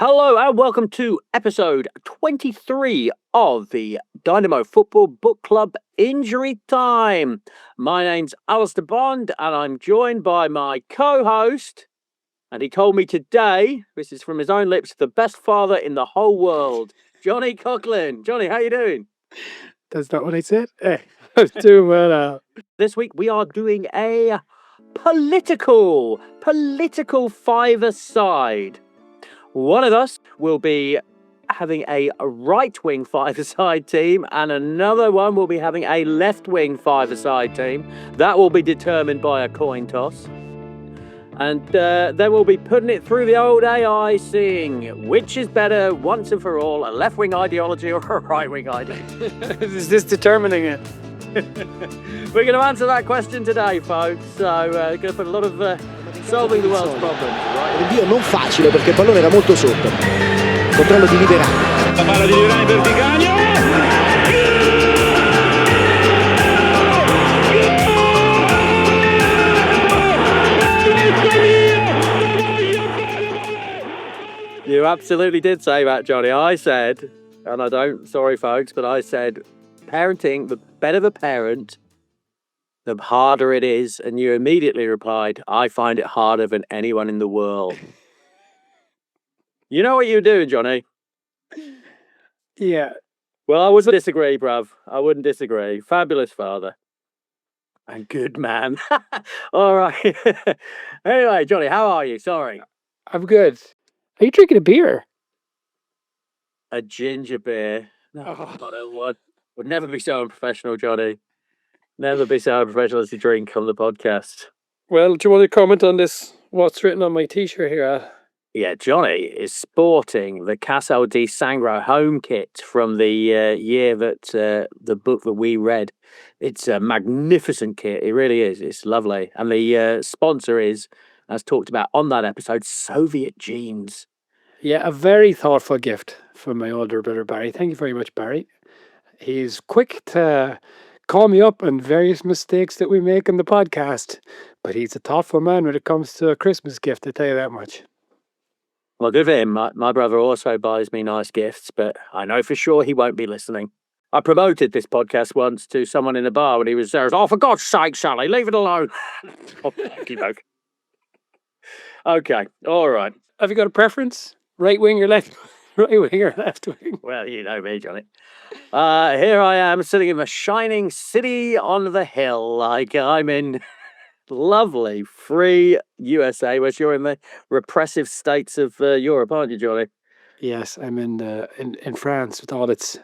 Hello and welcome to episode 23 of the Dynamo Football Book Club Injury Time. My name's Alistair Bond and I'm joined by my co-host, and he told me today, this is from his own lips, the best father in the whole world, Johnny Coughlin. Johnny, how you doing? That's not what I said. I'm doing well now. This week we are doing a political five-a-side. One of us will be having a right-wing five-a-side team, and another one will be having a left-wing five-a-side team. That will be determined by a coin toss. And then we'll be putting it through the old AI, seeing which is better once and for all, a left-wing ideology or a right-wing ideology. Is this determining it? We're going to answer that question today, folks. So we're going to put a lot of solving the world's problems. Right? Dio non facile perché il pallone era molto sotto. Controllo di Liverani. La palla di Liverani per Di Canio. You absolutely did say that, Johnny. I said, and sorry folks, but I said, parenting, the better the parent, the harder it is. And you immediately replied, I find it harder than anyone in the world. You know what you're doing, Johnny? Yeah. Well, I wouldn't disagree, bruv. I wouldn't disagree. Fabulous father. And good man. All right. Anyway, Johnny, how are you? Sorry. I'm good. Are you drinking a beer? A ginger beer. No, Oh. would never be so unprofessional, Johnny. Never be so unprofessional as you drink on the podcast. Well, do you want to comment on this? What's written on my t-shirt here, Al? Yeah, Johnny is sporting the Casal di Sangro home kit from the year that the book that we read. It's a magnificent kit. It really is. It's lovely. And the sponsor is, as talked about on that episode, Soviet Jeans. Yeah, a very thoughtful gift from my older brother, Barry. Thank you very much, Barry. He's quick to call me up on various mistakes that we make in the podcast, but he's a thoughtful man when it comes to a Christmas gift, I tell you that much. Well, good for him. My brother also buys me nice gifts, but I know for sure he won't be listening. I promoted this podcast once to someone in a bar when he was there. Oh, for God's sake, Sally, leave it alone. Oh, okay, all right. Have you got a preference? Right wing or left? Right wing or left wing? Well, you know me, Johnny. Here I am sitting in the shining city on the hill, like I'm in lovely free USA, whereas you're in the repressive states of Europe, aren't you, Johnny? Yes, I'm in France with all its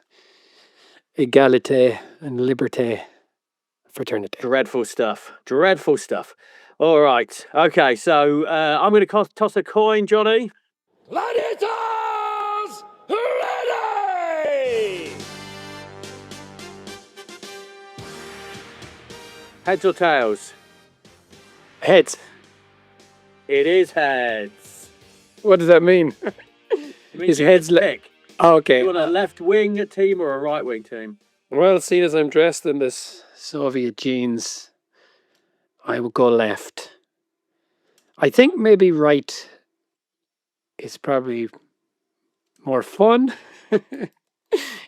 égalité and liberté, fraternity. Dreadful stuff. Dreadful stuff. All right. Okay, so I'm going to toss a coin, Johnny. Gladiators ready! Heads or tails? Heads. It is heads. What does that mean? His head's pick. Oh, okay. You want a left wing team or a right wing team? Well, seeing as I'm dressed in this Soviet jeans, I would go left. I think maybe right is probably more fun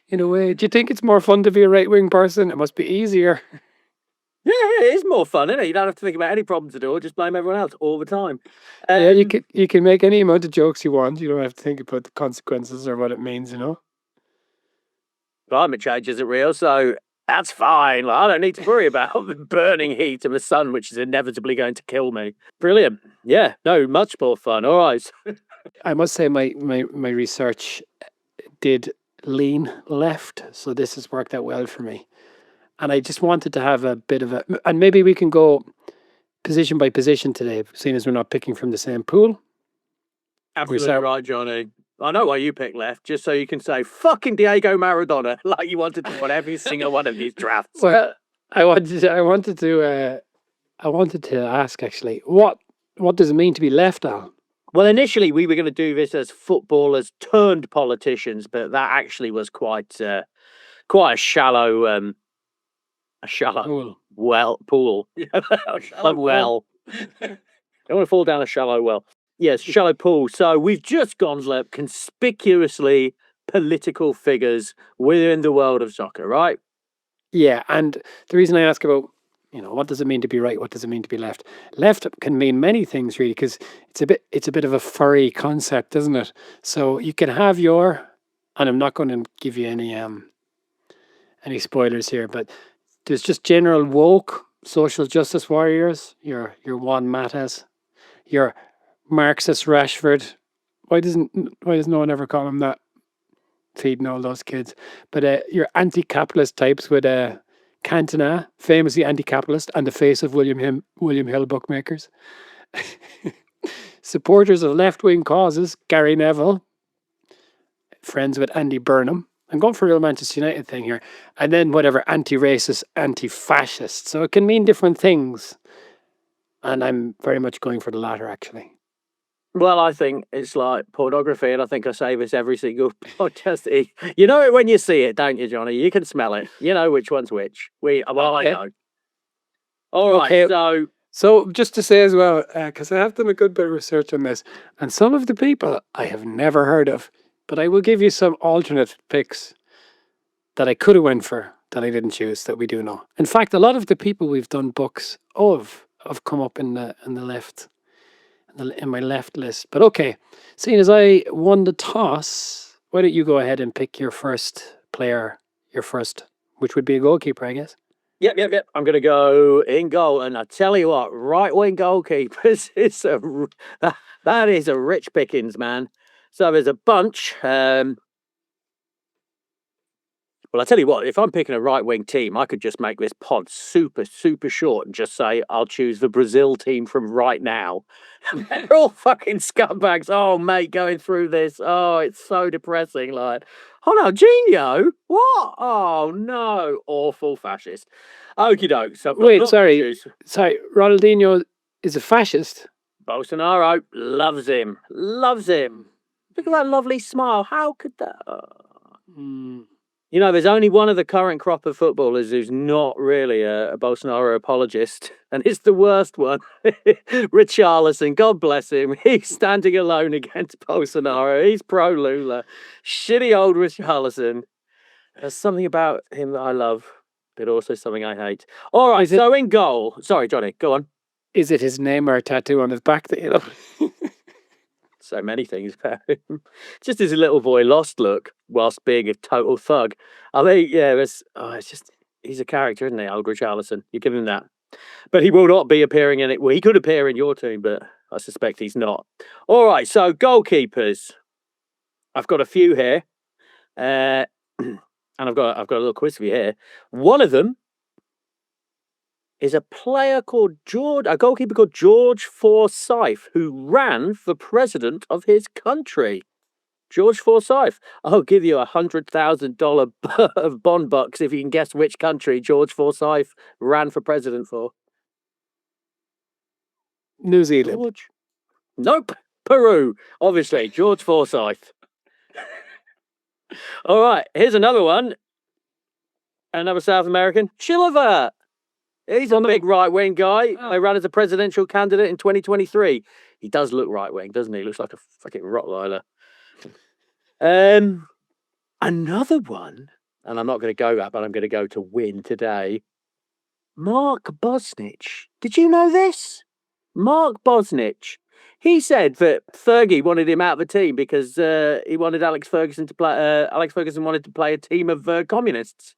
in a way. Do you think it's more fun to be a right wing person? It must be easier. Yeah, it is more fun, isn't it? You don't have to think about any problems at all. Just blame everyone else all the time. Yeah, you can make any amount of jokes you want. You don't have to think about the consequences or what it means, you know? Climate change isn't real, so that's fine. Like, I don't need to worry about the burning heat of the sun, which is inevitably going to kill me. Brilliant. Yeah, no, much more fun. All right. I must say my research did lean left, so this has worked out well for me. And I just wanted to have a bit of and maybe we can go position by position today, seeing as we're not picking from the same pool. Absolutely right, Johnny. I know why you picked left, just so you can say fucking Diego Maradona like you wanted to on every single one of these drafts. Well, I wanted to ask actually, what does it mean to be left, Al? Well, initially we were going to do this as footballers turned politicians, but that actually was quite a shallow pool. A shallow well. Don't want to fall down a shallow well. Yes, shallow pool. So we've just gone like conspicuously political figures within the world of soccer, right? Yeah, and the reason I ask about, what does it mean to be right? What does it mean to be left? Left can mean many things, really, because it's a bit of a furry concept, isn't it? So you can have and I'm not going to give you any spoilers here, but there's just general woke social justice warriors. Your Juan Matas, your Marxist Rashford. Why does no one ever call him that? Feeding all those kids. But your anti-capitalist types with Cantona, famously anti-capitalist and the face of William Hill bookmakers. Supporters of left-wing causes, Gary Neville, friends with Andy Burnham. I'm going for a real Manchester United thing here. And then whatever, anti-racist, anti-fascist. So it can mean different things. And I'm very much going for the latter, actually. Well, I think it's like pornography, and I think I say this every single podcast. You know it when you see it, don't you, Johnny? You can smell it. You know which one's which. I know. All right, okay. So just to say as well, because I have done a good bit of research on this, and some of the people I have never heard of, but I will give you some alternate picks that I could have went for that I didn't choose that we do know. In fact, a lot of the people we've done books of have come up in the left, in my left list. But okay, seeing as I won the toss, why don't you go ahead and pick your first player, which would be a goalkeeper, I guess. Yep. I'm going to go in goal, and I tell you what, right wing goalkeepers that is a rich pickings, man. So there's a bunch. Well, I tell you what, if I'm picking a right wing team, I could just make this pod super, super short and just say I'll choose the Brazil team from right now. They're all fucking scumbags. Oh, mate, going through this. Oh, it's so depressing. Like, Ronaldinho? What? Oh, no. Awful fascist. Okie doke. So, wait, sorry. Ronaldinho is a fascist. Bolsonaro loves him. Look at that lovely smile. How could that? You know, there's only one of the current crop of footballers who's not really a Bolsonaro apologist, and it's the worst one. Richarlison, God bless him. He's standing alone against Bolsonaro. He's pro-Lula. Shitty old Richarlison. There's something about him that I love, but also something I hate. All right, so in goal. Sorry, Johnny, go on. Is it his name or a tattoo on his back that you love? So many things about him. Just his little boy lost look whilst being a total thug. I think, yeah, it's just, he's a character, isn't he, Aldrich Allison? You give him that. But he will not be appearing in it. Well, he could appear in your team, but I suspect he's not. All right, so goalkeepers. I've got a few here. And I've got a little quiz for you here. One of them is a goalkeeper called George Forsyth, who ran for president of his country. George Forsyth. I'll give you $100,000 bond bucks if you can guess which country George Forsyth ran for president for. New Zealand. George? Nope. Peru. Obviously, George Forsyth. All right, here's another one. Another South American. Chilavert. He's a big right-wing guy. Oh. They ran as a presidential candidate in 2023. He does look right-wing, doesn't he? He looks like a fucking Rottweiler. Another one, and I'm not going to go that, but I'm going to go to win today. Mark Bosnich. Did you know this? Mark Bosnich. He said that Fergie wanted him out of the team because he wanted Alex Ferguson to play. Alex Ferguson wanted to play a team of communists,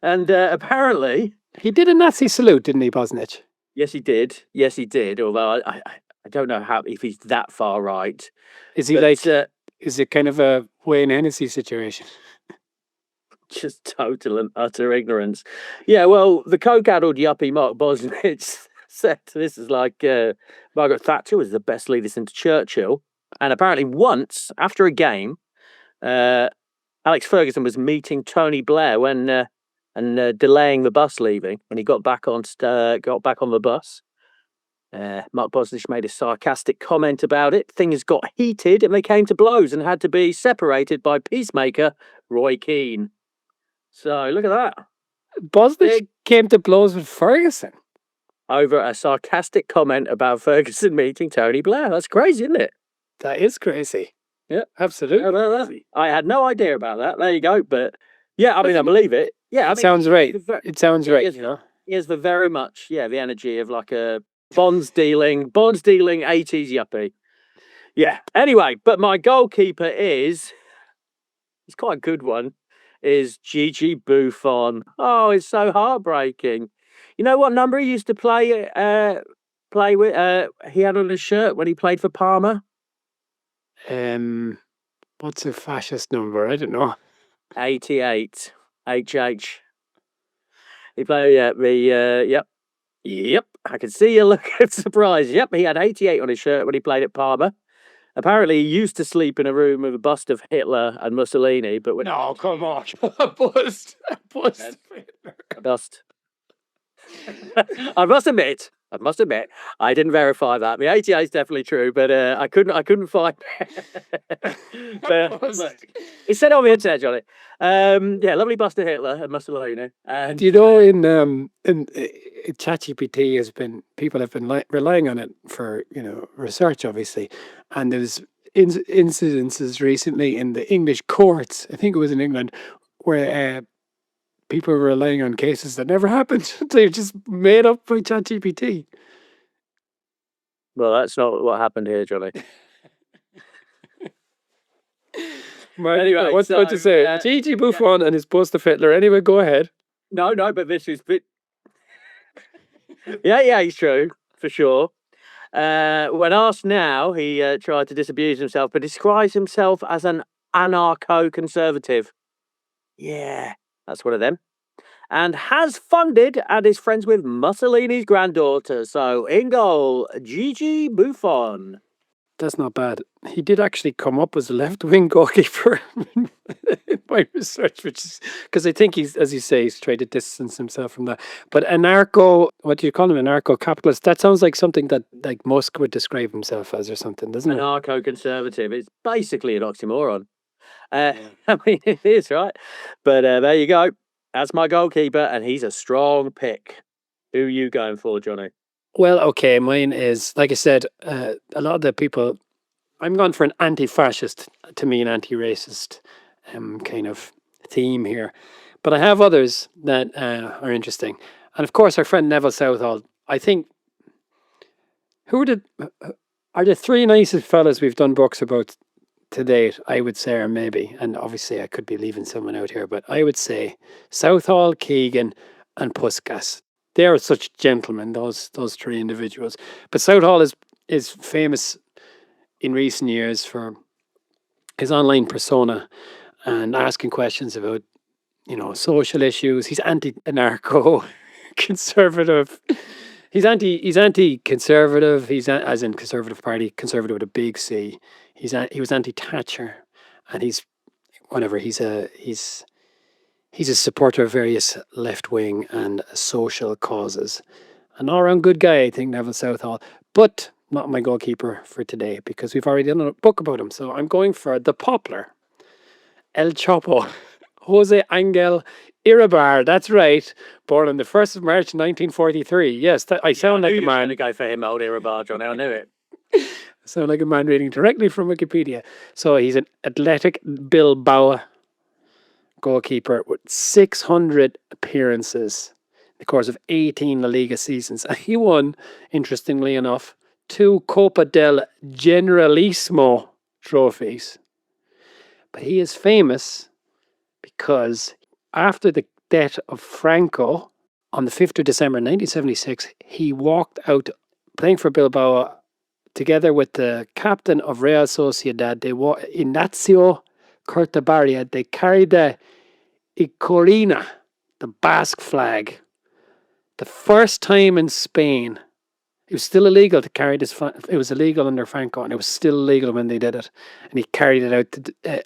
and apparently. He did a Nazi salute, didn't he, Bosnich? Yes, he did. Although I don't know if he's that far right. Is he is it kind of a Wayne Hennessy situation? Just total and utter ignorance. Yeah, well, the coke-addled yuppie Mark Bosnich said this is like Margaret Thatcher was the best leader since Churchill. And apparently once, after a game, Alex Ferguson was meeting Tony Blair when... and delaying the bus leaving when he got back on the bus. Mark Bosnich made a sarcastic comment about it. Things got heated and they came to blows and had to be separated by peacemaker Roy Keane. So look at that. Bosnich came to blows with Ferguson over a sarcastic comment about Ferguson meeting Tony Blair. That's crazy, isn't it? That is crazy. Yeah. Absolutely. I had no idea about that. There you go. But yeah, I mean, I believe it. Yeah, I It mean, sounds right. the It sounds it right, is- you know. he has the very much, the energy of like a bonds dealing 80s yuppie. Yeah. Anyway, but my goalkeeper is, it's quite a good one, is Gigi Buffon. Oh, it's so heartbreaking. You know what number he used to play with? He had on his shirt when he played for Parma. What's a fascist number? I don't know. 88. HH. He played, Yep. I can see you look of surprise. Yep, he had 88 on his shirt when he played at Parma. Apparently, he used to sleep in a room with a bust of Hitler and Mussolini, but when No, come on. A bust. a bust. I must admit, I didn't verify that. The 88 is definitely true, but I couldn't find. But look, it said on the internet, Johnny. Lovely bust of Hitler and Mussolini. And Do you know in ChatGPT people have been relying on it for research, obviously, and there's incidences recently in the English courts. I think it was in England where people were relying on cases that never happened. They're just made up by ChatGPT. well, that's not what happened here, Johnny. Anyway, what to say? Gigi Buffon and his bust of Hitler. Anyway, go ahead. No, but this is yeah, he's true for sure. When asked now, he tried to disabuse himself, but describes himself as an anarcho-conservative. Yeah, that's one of them. And has funded and is friends with Mussolini's granddaughter. So in goal, Gigi Buffon. That's not bad. He did actually come up as a left-wing goalkeeper in my research, which is because I think he's, as you say, he's tried to distance himself from that. But what do you call him? Anarcho-capitalist. That sounds like something that like Musk would describe himself as or something, doesn't it? Anarcho-conservative. It's basically an oxymoron. I mean, it is, right? But there you go. That's my goalkeeper, and he's a strong pick. Who are you going for, Johnny? Well, okay, mine is, like I said, a lot of the people, I'm going for an anti-fascist, to me, an anti-racist kind of theme here. But I have others that are interesting. And of course, our friend Neville Southall, I think, are the three nicest fellas we've done books about to date, I would say, or maybe, and obviously I could be leaving someone out here, but I would say Southall, Keegan, and Puskas. They are such gentlemen, those three individuals. But Southall is famous in recent years for his online persona and asking questions about, social issues. He's anti-anarcho conservative. He's anti-conservative. He's as in Conservative Party, conservative with a big C. He was anti-Thatcher, and he's a supporter of various left-wing and social causes. An all-round good guy, I think, Neville Southall. But not my goalkeeper for today, because we've already done a book about him. So I'm going for the Poplar. El Chopo. Jose Angel Iribar. That's right. Born on the 1st of March, 1943. Yes, I sound like a man. going to go for him, old Iribar, Johnny. I knew it. I sound like a man reading directly from Wikipedia. So he's an Athletic Bilbao goalkeeper with 600 appearances in the course of 18 La Liga seasons. And he won, interestingly enough, 2 Copa del Generalissimo trophies. But he is famous because after the death of Franco on the 5th of December 1976, he walked out playing for Bilbao together with the captain of Real Sociedad, Ignacio Cortabarria. They carried the Icorina, the Basque flag. The first time in Spain, it was still illegal to carry this flag. It was illegal under Franco, and it was still illegal when they did it. And he carried it out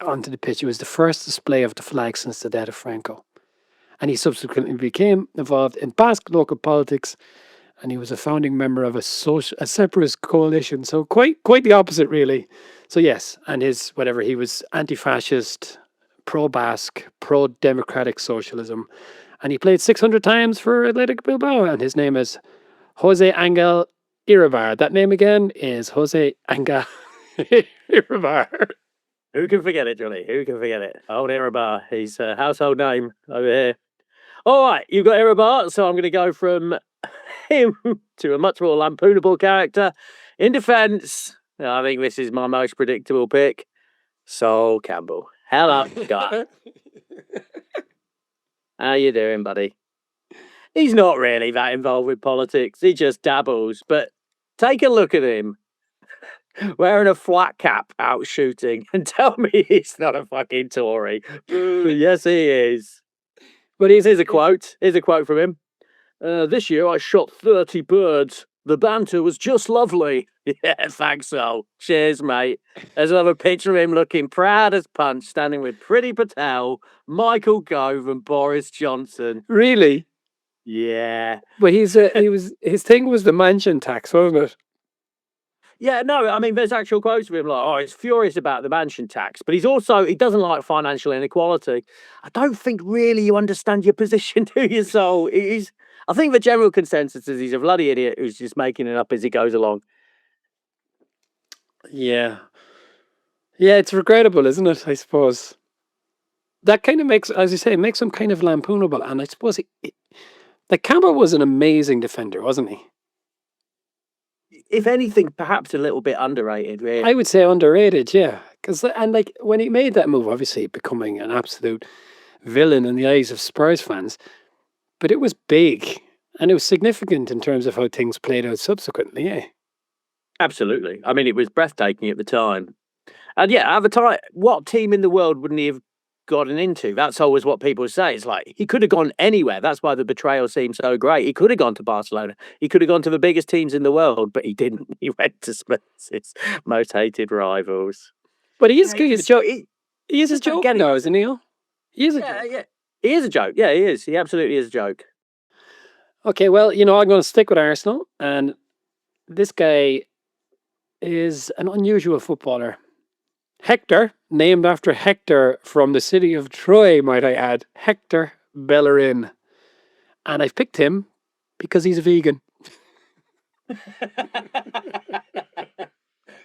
onto the pitch. It was the first display of the flag since the death of Franco. And he subsequently became involved in Basque local politics, and he was a founding member of a separatist coalition. So quite the opposite, really. So yes, and he was anti-fascist, pro-Basque, pro-democratic socialism. And he played 600 times for Athletic Bilbao, and his name is Jose Angel Iribar. That name again is Jose Angel Iribar. Who can forget it, Johnny? Who can forget it? Old Iribar. He's a household name over here. All right, you've got Iribar, so I'm going to go from him to a much more lampoonable character. In defence, I think this is my most predictable pick. Sol Campbell. Hello, Scott. How you doing, buddy? He's not really that involved with politics. He just dabbles. But take a look at him wearing a flat cap out shooting and tell me he's not a fucking Tory. Yes, he is. But here's a quote. Here's a quote from him. This year I shot 30 birds. The banter was just lovely. Yeah, thanks, Sol. Cheers, mate. There's another picture of him looking proud as punch, standing with Priti Patel, Michael Gove, and Boris Johnson. Really? Yeah. But his thing was the mansion tax, wasn't it? Yeah, no, I mean, there's actual quotes of him like, oh, he's furious about the mansion tax, but he doesn't like financial inequality. I don't think really you understand your position, do you, Sol? I think the general consensus is he's a bloody idiot who's just making it up as he goes along. Yeah. Yeah, it's regrettable, isn't it, I suppose? That kind of makes, as you say, makes him kind of lampoonable. And I suppose like Campbell was an amazing defender, wasn't he? If anything, perhaps a little bit underrated, really. I would say underrated, yeah. And like when he made that move, obviously becoming an absolute villain in the eyes of Spurs fans, but it was big and it was significant in terms of how things played out subsequently, yeah. Absolutely. I mean, it was breathtaking at the time. And yeah, at the time, what team in the world wouldn't he have gotten into? That's always what people say. It's like he could have gone anywhere. That's why the betrayal seems so great. He could have gone to Barcelona. He could have gone to the biggest teams in the world, but he didn't. He went to Spurs' most hated rivals. But he is a joke. He is a joke now, isn't he? He is a joke. Yeah. He is a joke. Yeah, he is. He absolutely is a joke. Okay, well, I'm going to stick with Arsenal, and this guy is an unusual footballer. Hector, named after Hector from the city of Troy, might I add. Hector Bellerin. And I've picked him because he's a vegan.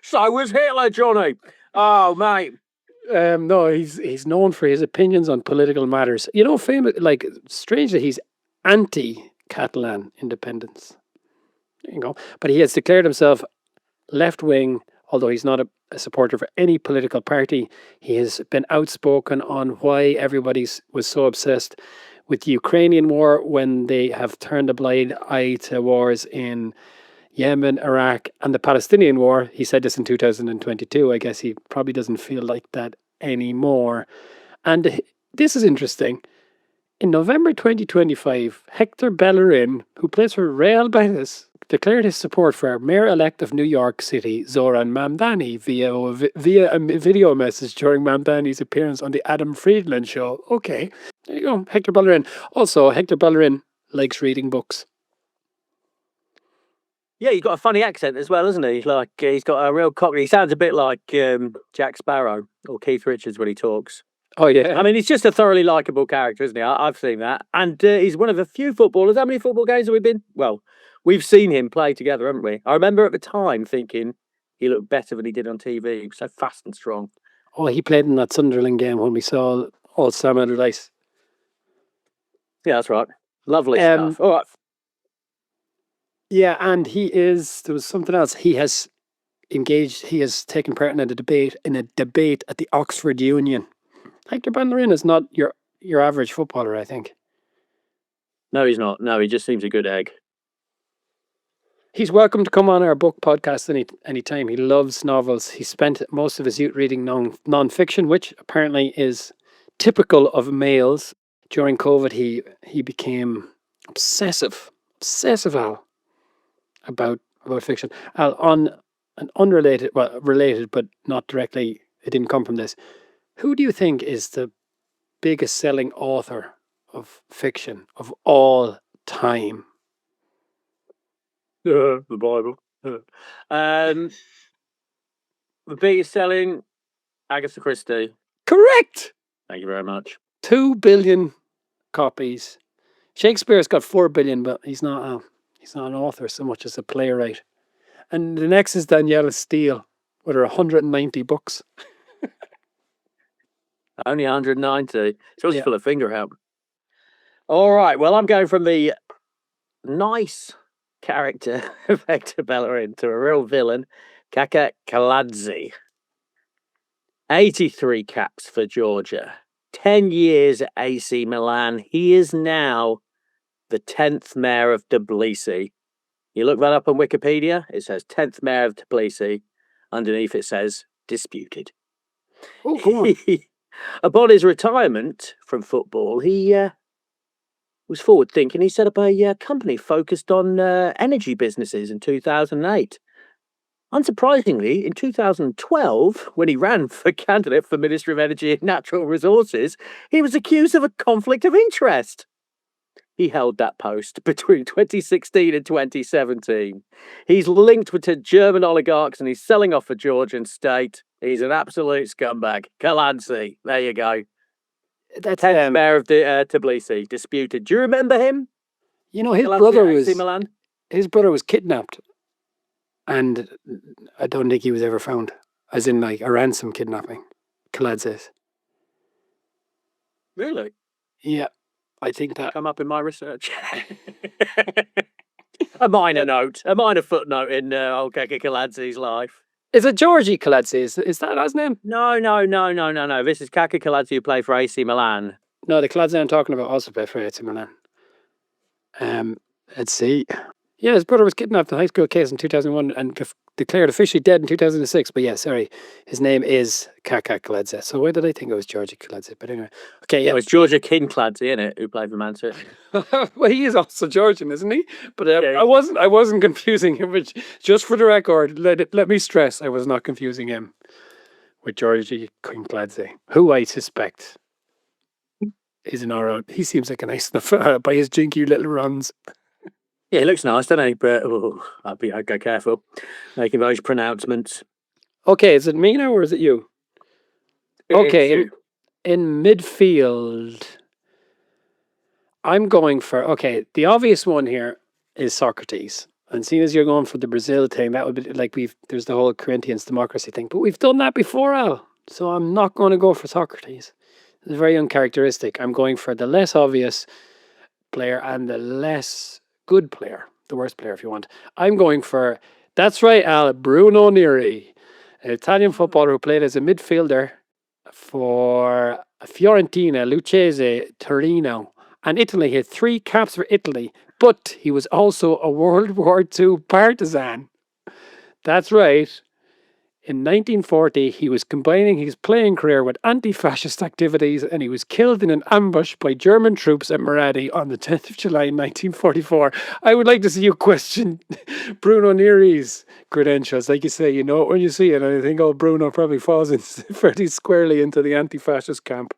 So was Hitler, Johnny. Oh, mate. No, he's known for his opinions on political matters. Famous, like, strange that he's anti-Catalan independence. There you go. But he has declared himself left-wing, although he's not a supporter for any political party. He has been outspoken on why everybody was so obsessed with the Ukrainian war when they have turned a blind eye to wars in Yemen, Iraq, and the Palestinian war. He said this in 2022. I guess he probably doesn't feel like that anymore. And this is interesting. In November 2025, Hector Bellerin, who plays for Real Betis, declared his support for Mayor-elect of New York City, Zoran Mamdani, via a video message during Mamdani's appearance on the Adam Friedland show. Okay, there you go, Hector Bellerin. Also, Hector Bellerin likes reading books. Yeah, he's got a funny accent as well, isn't he? Like, he's got a real cockney. He sounds a bit like Jack Sparrow or Keith Richards when he talks. Oh, yeah. I mean, he's just a thoroughly likeable character, isn't he? I've seen that. And he's one of the few footballers. How many football games have we been? Well, we've seen him play together, haven't we? I remember at the time thinking he looked better than he did on TV. He was so fast and strong. Oh, he played in that Sunderland game when we saw all Sam Allardyce. Yeah, that's right. Lovely stuff. All right. Yeah, and there was something else. He has taken part in a debate at the Oxford Union. Hector Bellerin is not your average footballer, I think. No, he's not. No, he just seems a good egg. He's welcome to come on our book podcast anytime. He loves novels. He spent most of his youth reading non-fiction, which apparently is typical of males. During COVID, he became obsessive, Al, about fiction. Al, on an unrelated, related, but not directly, it didn't come from this. Who do you think is the biggest selling author of fiction of all time? The Bible. The biggest selling, Agatha Christie. Correct! Thank you very much. 2 billion copies. Shakespeare's got 4 billion, but he's not an author so much as a playwright. And the next is Danielle Steele What are 190 books? Only 190. It's always Yeah. full of finger help. All right. Well, I'm going from the nice character of Hector Bellerin to a real villain, Kaka Kaladze. 83 caps for Georgia. 10 years at AC Milan. He is now the 10th mayor of Tbilisi. You look that up on Wikipedia, it says 10th mayor of Tbilisi. Underneath it says disputed. Oh, go on. Upon his retirement from football, he was forward thinking. He set up a company focused on energy businesses in 2008. Unsurprisingly, in 2012, when he ran for candidate for Ministry of Energy and Natural Resources, he was accused of a conflict of interest. He held that post between 2016 and 2017. He's linked to German oligarchs and he's selling off a Georgian state. He's an absolute scumbag. Kaladze, there you go. That's Mayor of Tbilisi, disputed. Do you remember him? You know, his Kaladze, brother was kidnapped, and I don't think he was ever found. As in, like, a ransom kidnapping. Kaladze's. Really? Yeah, I think that. Come up in my research. A minor footnote in old Kaka Kaladze's life. Is it Georgi Kaladze? Is that his name? No. This is Kaka Kaladze who played for AC Milan. No, the Kaladze I'm talking about also played for AC Milan. Let's see. Yeah, his brother was kidnapped in a high school case in 2001 and declared officially dead in 2006. But yeah, sorry, his name is Kaka Kaladze. So why did I think it was Georgi Kaladze? But anyway, okay, yeah. It was Georgia Kaladze, isn't it, who played for Man City? Well, he is also Georgian, isn't he? But Yeah. I wasn't confusing him. Which, just for the record, let me stress, I was not confusing him with Georgi Kaladze, who I suspect is an alright. He seems like a nice enough by his jinky little runs. Yeah, he looks nice, doesn't he? But I'd go careful making those pronouncements. Okay, is it me now or is it you? Okay, in midfield, I'm going for, the obvious one here is Socrates. And seeing as you're going for the Brazil thing, that would be like there's the whole Corinthians democracy thing. But we've done that before, Al. So I'm not going to go for Socrates. It's very uncharacteristic. I'm going for the less obvious player and the less good player. The worst player, if you want. I'm going for, that's right, Al, Bruno Neri. An Italian footballer who played as a midfielder for Fiorentina, Lucchese, Torino, and Italy. He had 3 caps for Italy, but he was also a World War II partisan. That's right. In 1940, he was combining his playing career with anti-fascist activities, and he was killed in an ambush by German troops at Maradi on the 10th of July 1944. I would like to see you question Bruno Neri's credentials. Like you say, you know it when you see it, and I think Bruno probably falls fairly squarely into the anti-fascist camp.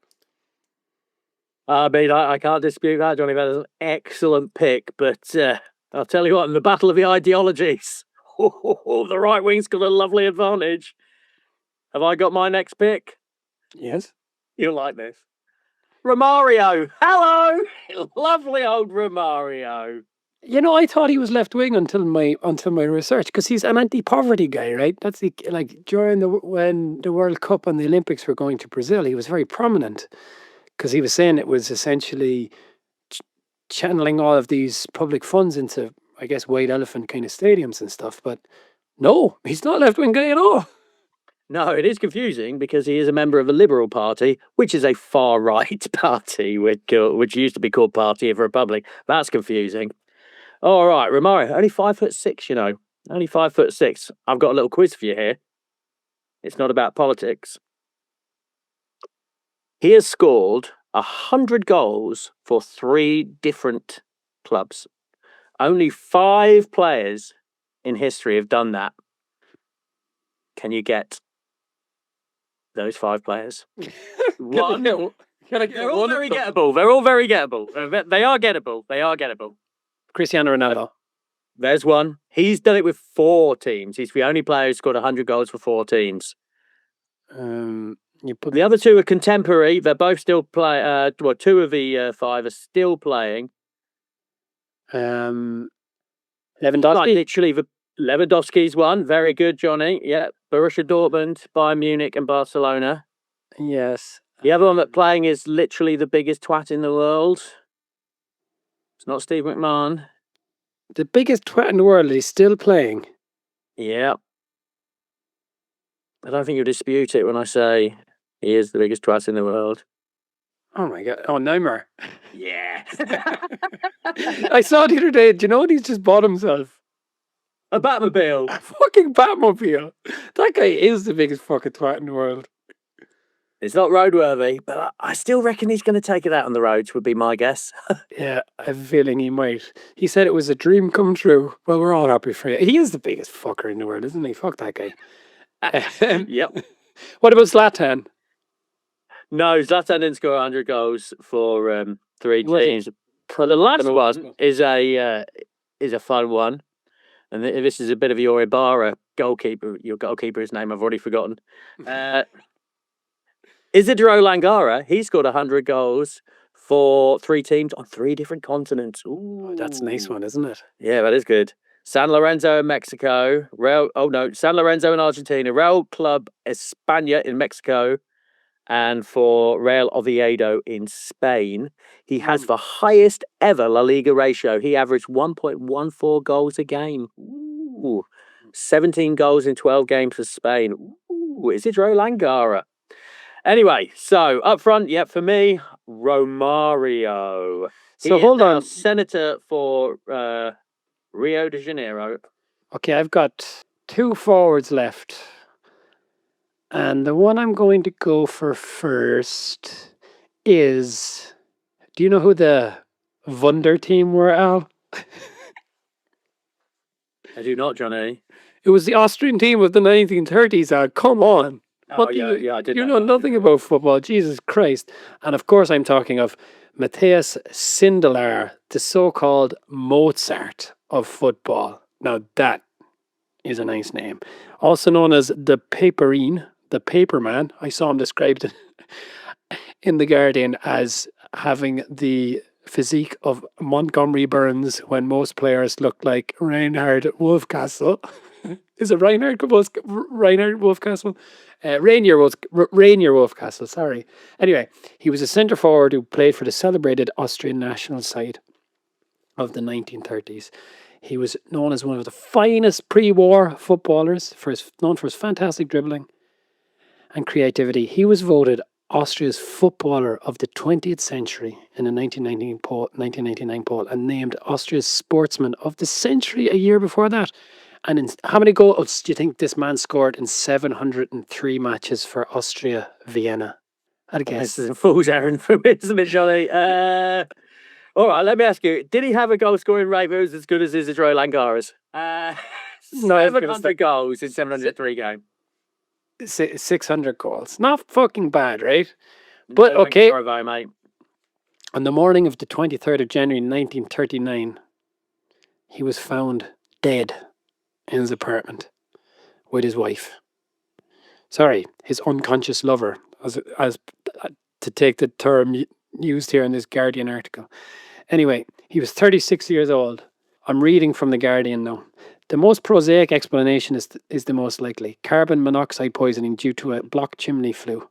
I can't dispute that, Johnny. That is an excellent pick, but I'll tell you what, in the battle of the ideologies, the right wing's got a lovely advantage. Have I got my next pick? Yes. You'll like this. Romario. Hello! Lovely old Romario. You know, I thought he was left wing until my research, because he's an anti-poverty guy, right? That's during when the World Cup and the Olympics were going to Brazil, he was very prominent because he was saying it was essentially channeling all of these public funds into, I guess, white elephant kind of stadiums and stuff. But no, he's not left wing guy at all. No, it is confusing because he is a member of the Liberal Party, which is a far right party, which used to be called Party of the Republic. That's confusing. All right, Romario, only 5'6", you know, only 5'6". I've got a little quiz for you here. It's not about politics. He has scored 100 goals for 3 different clubs. Only 5 players in history have done that. Can you get those 5 players? One. They're all very gettable. They're all very gettable. They are gettable. They are gettable. Cristiano Ronaldo. There's one. He's done it with 4 teams. He's the only player who's scored 100 goals for 4 teams. The other 2 are contemporary. They're both still play. 2 of the 5 are still playing. Lewandowski. Like literally, Lewandowski's one. Very good, Johnny. Yeah. Borussia Dortmund, Bayern Munich, and Barcelona. Yes. The other one that's playing is literally the biggest twat in the world. It's not Steve McMahon. The biggest twat in the world is still playing. Yeah. I don't think you'll dispute it when I say he is the biggest twat in the world. Oh my God. Oh, Neymar. Yeah. I saw the other day, do you know what he's just bought himself? A Batmobile. A fucking Batmobile. That guy is the biggest fucking twat in the world. It's not roadworthy, but I still reckon he's going to take it out on the roads, would be my guess. Yeah, I have a feeling he might. He said it was a dream come true. Well, we're all happy for you. He is the biggest fucker in the world, isn't he? Fuck that guy. Yep. What about Zlatan? No, Zlatan didn't score 100 goals for 3 Was he? teams. But the last one is a fun one. And this is a bit of your Ibarra goalkeeper. Your goalkeeper's name I've already forgotten. Isidro Langara. He scored 100 goals for 3 teams on 3 different continents. Ooh, Oh, that's a nice one, isn't it? Yeah, that is good. San Lorenzo in Mexico. San Lorenzo in Argentina. Real Club España in Mexico. And for Real Oviedo in Spain. He has the highest ever La Liga ratio. He averaged 1.14 goals a game. Ooh. 17 goals in 12 games for Spain. Ooh, Isidro Langara. Anyway, so up front, for me, Romario. So He hold is now on. senator for Rio de Janeiro. Okay, I've got 2 forwards left. And the one I'm going to go for first is... Do you know who the Wunder team were, Al? I do not, Johnny. It was the Austrian team of the 1930s, Al. Come on. Oh, I did. You know nothing about football. Jesus Christ. And of course, I'm talking of Matthias Sindelar, the so-called Mozart of football. Now, that is a nice name. Also known as the Paperine, the Paperman. I saw him described in The Guardian as having the physique of Montgomery Burns when most players looked like Reinhard Wolfcastle. Is it Reinhard Wolfcastle? Rainier Wolfcastle, sorry. Anyway, he was a centre forward who played for the celebrated Austrian national side of the 1930s. He was known as one of the finest pre-war footballers, known for his fantastic dribbling and creativity. He was voted Austria's footballer of the 20th century in the 1999 poll and named Austria's sportsman of the century a year before that. And how many goals do you think this man scored in 703 matches for Austria Vienna? I'd guess. This is a fool's errand for me, isn't it, Johnny? All right, let me ask you. Did he have a goal-scoring rate that was as good as Isidro Langara's? No, 700 goals in 703 games. 600 goals. Not fucking bad, right? But okay. Sorry, mate. On the morning of the 23rd of January 1939, he was found dead in his apartment with his wife. Sorry, his unconscious lover, as to take the term used here in this Guardian article. Anyway, he was 36 years old. I'm reading from the Guardian now. The most prosaic explanation is the most likely. Carbon monoxide poisoning due to a blocked chimney flue.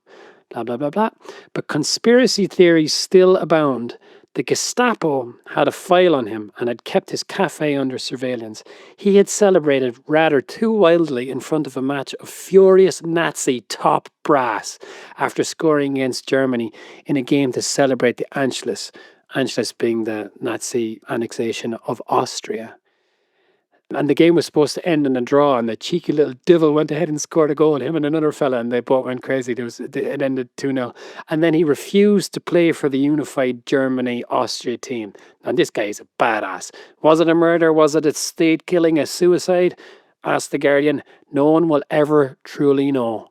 Blah, blah, blah, blah. But conspiracy theories still abound. The Gestapo had a file on him and had kept his cafe under surveillance. He had celebrated rather too wildly in front of a match of furious Nazi top brass after scoring against Germany in a game to celebrate the Anschluss. Anschluss being the Nazi annexation of Austria. And the game was supposed to end in a draw, and the cheeky little devil went ahead and scored a goal, him and another fella, and they both went crazy. It ended 2-0. And then he refused to play for the unified Germany-Austria team. And this guy is a badass. Was it a murder? Was it a state killing? A suicide? Asked the Guardian. No one will ever truly know.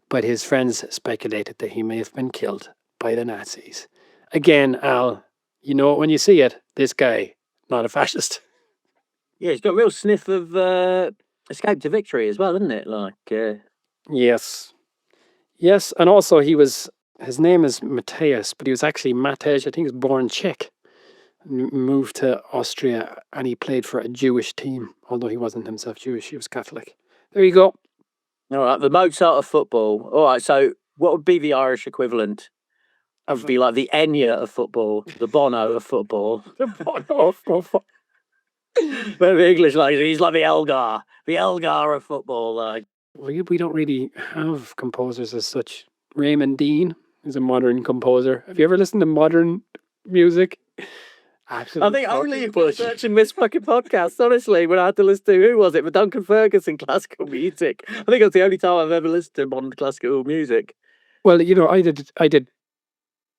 But his friends speculated that he may have been killed by the Nazis. Again, Al, you know it when you see it. This guy, not a fascist. Yeah, he's got a real sniff of escape to victory as well, isn't it? Yes. Yes, and also his name is Matthias, but he was actually Matej. I think he was born Czech. moved to Austria, and he played for a Jewish team, although he wasn't himself Jewish, he was Catholic. There you go. All right, the Mozart of football. All right, so what would be the Irish equivalent? It would be like the Enya of football, the Bono of football. The Bono of football. But the English, like, he's like the Elgar of football. Like, we don't really have composers as such. Raymond Dean is a modern composer. Have you ever listened to modern music? Absolutely. I think only if we're searching this fucking podcast, honestly, when I had to listen to, who was it? But Duncan Ferguson classical music. I think it's the only time I've ever listened to modern classical music. Well, I did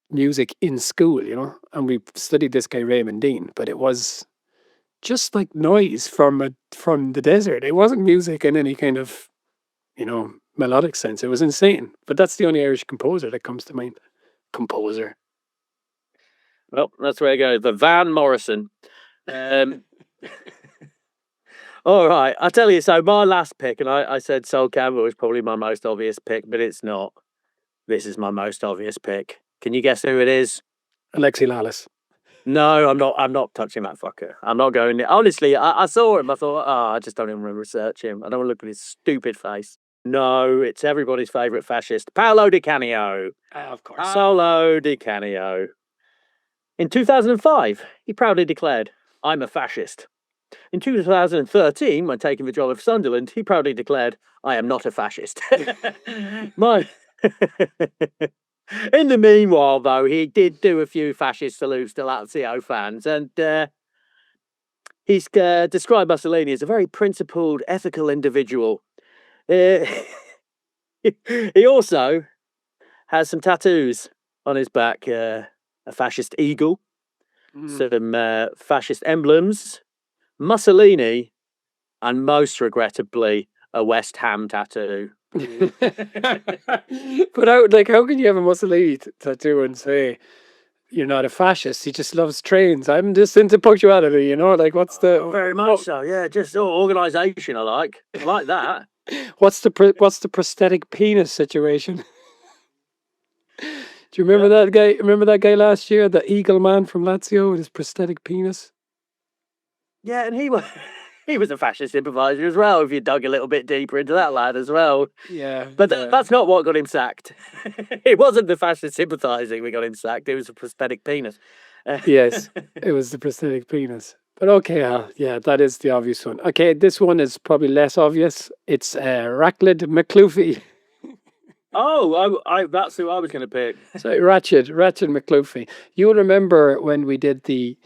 music in school, and we studied this guy Raymond Dean, but it was just like noise from the desert. It wasn't music in any kind of, melodic sense. It was insane. But that's the only Irish composer that comes to mind. Composer. Well, that's where I go. The Van Morrison. All right, I'll tell you. So my last pick, and I said Sol Campbell was probably my most obvious pick, but it's not. This is my most obvious pick. Can you guess who it is? Alexi Lalas. No, I'm not. I'm not touching that fucker. I'm not going there. Honestly, I saw him. I thought, I just don't even research him. I don't want to look at his stupid face. No, it's everybody's favourite fascist, Paolo Di Canio. Of course. Paolo Di Canio. In 2005, he proudly declared, "I'm a fascist." In 2013, when taking the job of Sunderland, he proudly declared, "I am not a fascist." In the meanwhile, though, he did do a few fascist salutes to Lazio fans, and he's described Mussolini as a very principled, ethical individual. He also has some tattoos on his back, a fascist eagle, some fascist emblems, Mussolini, and most regrettably, a West Ham tattoo. But how can you have a Mussolini tattoo and say you're not a fascist? He just loves trains. I'm just into punctuality, what's the very much so, yeah. Just organisation. I like that. What's the prosthetic penis situation? Do you remember that guy? Remember that guy last year, the Eagle man from Lazio with his prosthetic penis? Yeah, and he was a fascist sympathiser as well, if you dug a little bit deeper into that lad as well. Yeah. But that's not what got him sacked. It wasn't the fascist sympathising that got him sacked, it was a prosthetic penis. Yes, it was the prosthetic penis. But okay, yeah, that is the obvious one. Okay, this one is probably less obvious. It's Rachlid McCluffy. Oh, that's who I was going to pick. So Rachlid McCluffy. You'll remember when we did the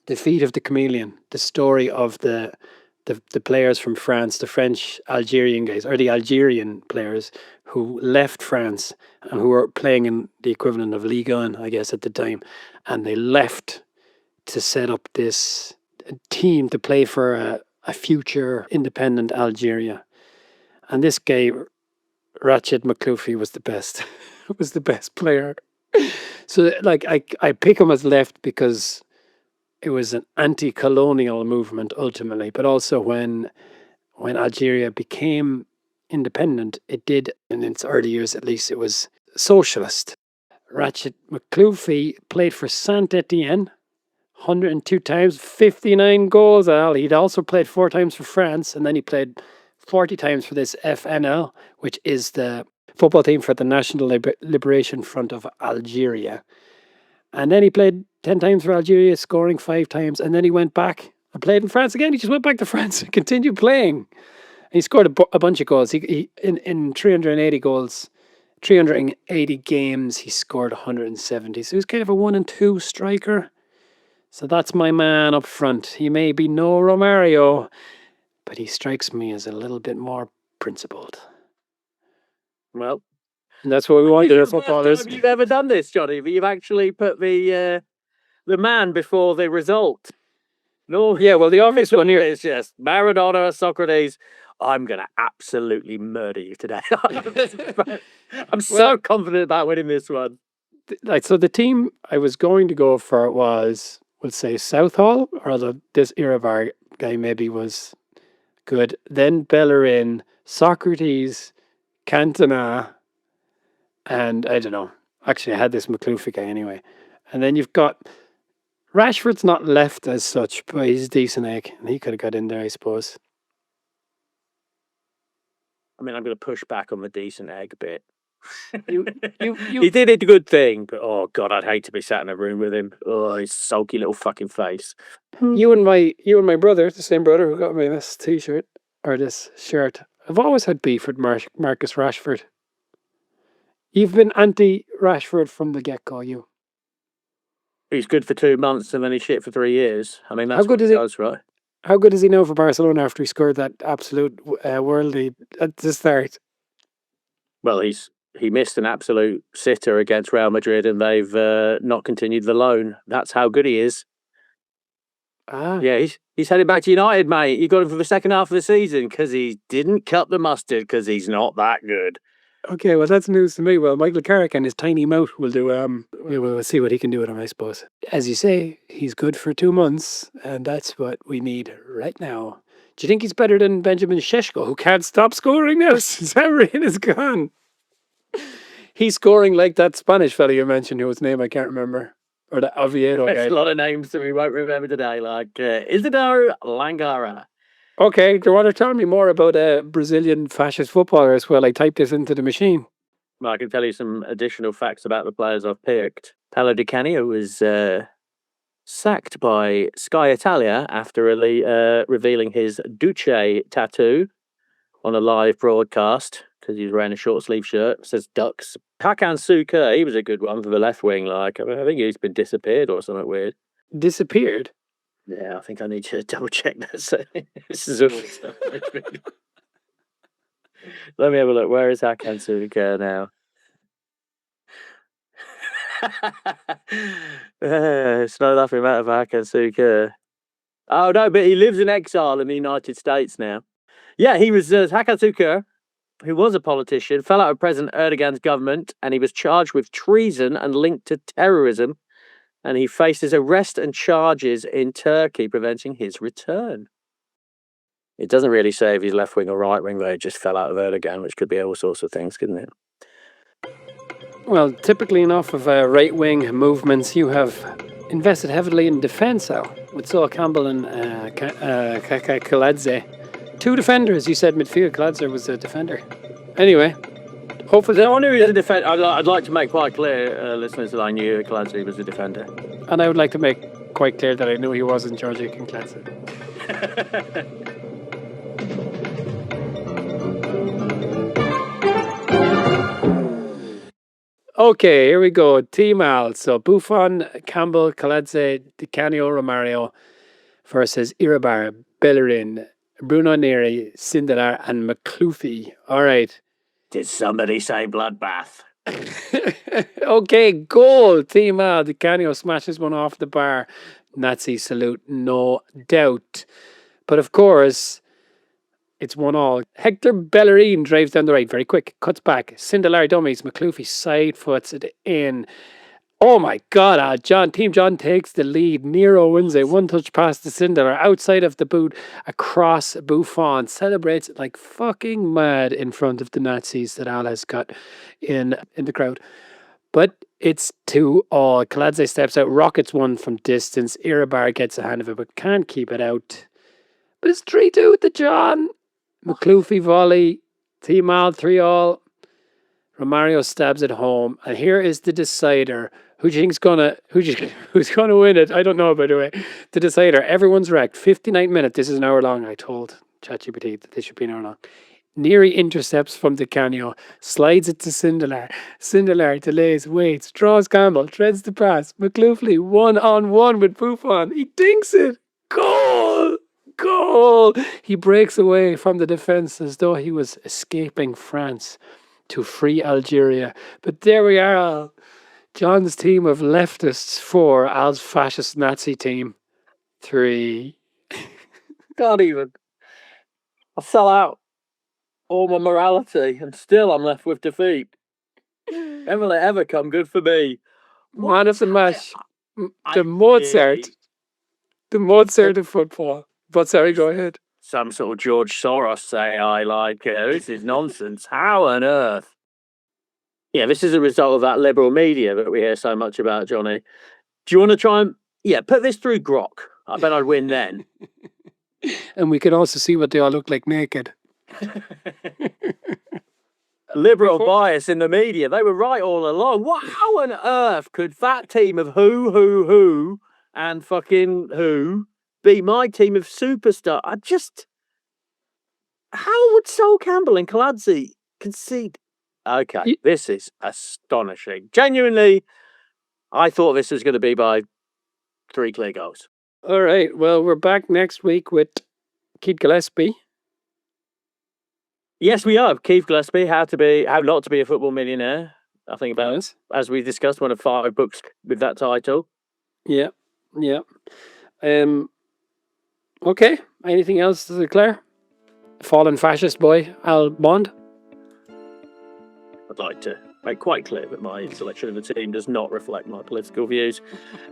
Defeat of the Chameleon, the story of the players from France, the French Algerian guys, or the Algerian players who left France and who were playing in the equivalent of Ligue 1, I guess, at the time. And they left to set up this team to play for a future independent Algeria. And this guy, Rachlid McCluffy, was the best. Was the best player. So, I pick him as left because it was an anti-colonial movement ultimately, but also when Algeria became independent, it did, in its early years at least, it was socialist. Rachlid McCluffy played for Saint-Étienne 102 times, 59 goals. He'd also played 4 times for France, and then he played 40 times for this FNL, which is the football team for the National Liberation Front of Algeria. And then he played 10 times for Algeria, scoring 5 times. And then he went back and played in France again. He just went back to France and continued playing. And he scored a bunch of goals. He in 380 goals, 380 games, he scored 170. So he was kind of a 1 and 2 striker. So that's my man up front. He may be no Romario, but he strikes me as a little bit more principled. Well, and that's what we want as footballers. You've ever done this, Johnny, but you've actually put the man before the result. No, yeah, well, the obvious one here is just Maradona, Socrates. I'm going to absolutely murder you today. I'm so confident about winning this one. So the team I was going to go for was, we'll say, Southall, or this Iravar guy maybe was good. Then Bellerin, Socrates, Cantona, and I don't know. Actually, I had this McCluffy guy anyway. And then you've got Rashford's not left as such, but he's a decent egg. And he could have got in there, I suppose. I mean, I'm going to push back on the decent egg bit. You- He did a good thing, but oh god, I'd hate to be sat in a room with him. Oh, his sulky little fucking face. You and my brother, the same brother who got me this T-shirt or this shirt. I've always had beef with Marcus Rashford. You've been anti-Rashford from the get-go, you. He's good for 2 months and then he's shit for 3 years. I mean, that's good what he is he? does, right? How good is he now for Barcelona after he scored that absolute worldie at the start? Well, he missed an absolute sitter against Real Madrid and they've not continued the loan. That's how good he is. Ah, Yeah, he's headed back to United, mate. You got him for the second half of the season because he didn't cut the mustard because he's not that good. okay. Well, that's news to me. Well, Michael Carrick and his tiny mouth will do. We'll see what he can do with him, I suppose. As you say, he's good for 2 months, and that's what we need right now. Do you think he's better than Benjamin Šeško, who can't stop scoring now since Emery is gone? He's scoring like that Spanish fella you mentioned, whose name I can't remember. Or the Oviedo There's a guy. lot of names that we won't remember today, like Isidoro Langara. Okay, do you want to tell me more about Brazilian fascist footballers while I type this into the machine? Well, I can tell you some additional facts about the players I've picked. Paolo Di Canio was sacked by Sky Italia after revealing his Duce tattoo on a live broadcast because he was wearing a short sleeve shirt. It says Ducks. Hakan Suker, he was a good one for the left wing. Like, I think he's been disappeared or something weird. Disappeared? Yeah, I think I need to double check that. This is all stuff. Let me have a look. Where is Hakan Suker now? It's no laughing matter for Hakan Suker. Oh no, but he lives in exile in the United States now. Yeah, he was Hakan Suker, who was a politician, fell out of President Erdogan's government, and he was charged with treason and linked to terrorism. And he faces arrest and charges in Turkey, preventing his return. It doesn't really say if he's left wing or right wing, though. He just fell out of Erdogan, which could be all sorts of things, couldn't it? Well, typically enough of right wing movements, you have invested heavily in defence, Al, with Saul Campbell and Kaka Kaladze. 2 defenders. You said midfield. Kaladze was a defender. Anyway, hopefully. I knew he was a defender. I'd like to make quite clear, listeners, that I knew Kaladze was a defender. And I would like to make quite clear that I knew he wasn't Georgie Kaladze. Okay, here we go. Team Al. So Buffon, Campbell, Kaladze, Di Canio, Romario versus Irabar, Bellerin, Bruno Neri, Sindelar, and McCluffy. All right. Did somebody say bloodbath? Okay, goal. Team Al. Di Canio smashes one off the bar. Nazi salute, no doubt. But of course, it's 1-1. Hector Bellerin drives down the right, very quick, cuts back. Sindelar dummies, McCluffy side foots it in. Oh my God, Team John takes the lead. Nero wins a 1-touch pass to Sindelar outside of the boot across Buffon. Celebrates it like fucking mad in front of the Nazis that Al has got in the crowd. But it's 2-2. Kaladze steps out, rockets one from distance. Irabar gets a hand of it, but can't keep it out. But it's 3-2 to John. McCluffy volley. Team Al 3-3. Romario stabs it home. And here is the decider. Who's gonna win it? I don't know, by the way. The decider. Everyone's wrecked. 59 minutes. This is an hour long. I told ChatGPT that this should be an hour long. Neri intercepts from Di Canio, slides it to Sindelar. Sindelar delays, waits, draws Campbell, treads the pass. McCluffy 1-on-1 with Buffon. He dinks it. Goal! Goal! He breaks away from the defence as though he was escaping France to free Algeria. But there we are, Al. John's team of leftists 4, Al's fascist Nazi team 3. Can't even. I sell out all my morality and still I'm left with defeat. When will it ever come good for me? Man of the match. The Mozart of football. But sorry, go ahead. Some sort of George Soros say I like this is nonsense. How on earth? Yeah, this is a result of that liberal media that we hear so much about, Johnny. Do you want to try and put this through Grok? I bet I'd win then. And we could also see what they all look like naked. Liberal bias in the media. They were right all along. How on earth could that team of who, and fucking who be my team of superstar? How would Sol Campbell and Kaladze concede? Okay, this is astonishing. Genuinely, I thought this was going to be by 3 clear goals. All right. Well, we're back next week with Keith Gillespie. Yes, we are. Keith Gillespie, How Not to Be a Football Millionaire. I think about it. As we discussed, one of 5 books with that title. Yeah. Okay. Anything else to declare? Fallen fascist boy, Al Bond. I'd like to make quite clear that my selection of the team does not reflect my political views.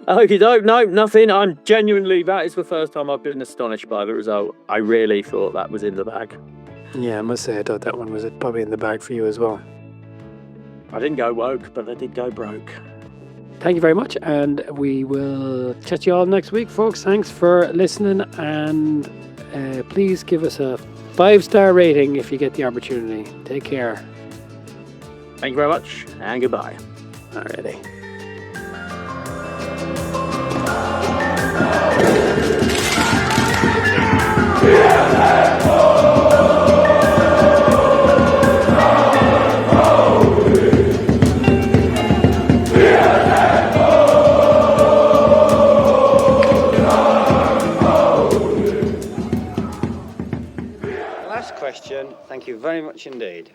Okie doke, no, nothing. I'm genuinely, that is the first time I've been astonished by the result. I really thought that was in the bag. Yeah, I must say I thought that one was probably in the bag for you as well. I didn't go woke, but I did go broke. Thank you very much, and we will chat to you all next week, folks. Thanks for listening, and please give us a 5-star rating if you get the opportunity. Take care. Thank you very much, and goodbye. Alrighty. Last question. Thank you very much indeed.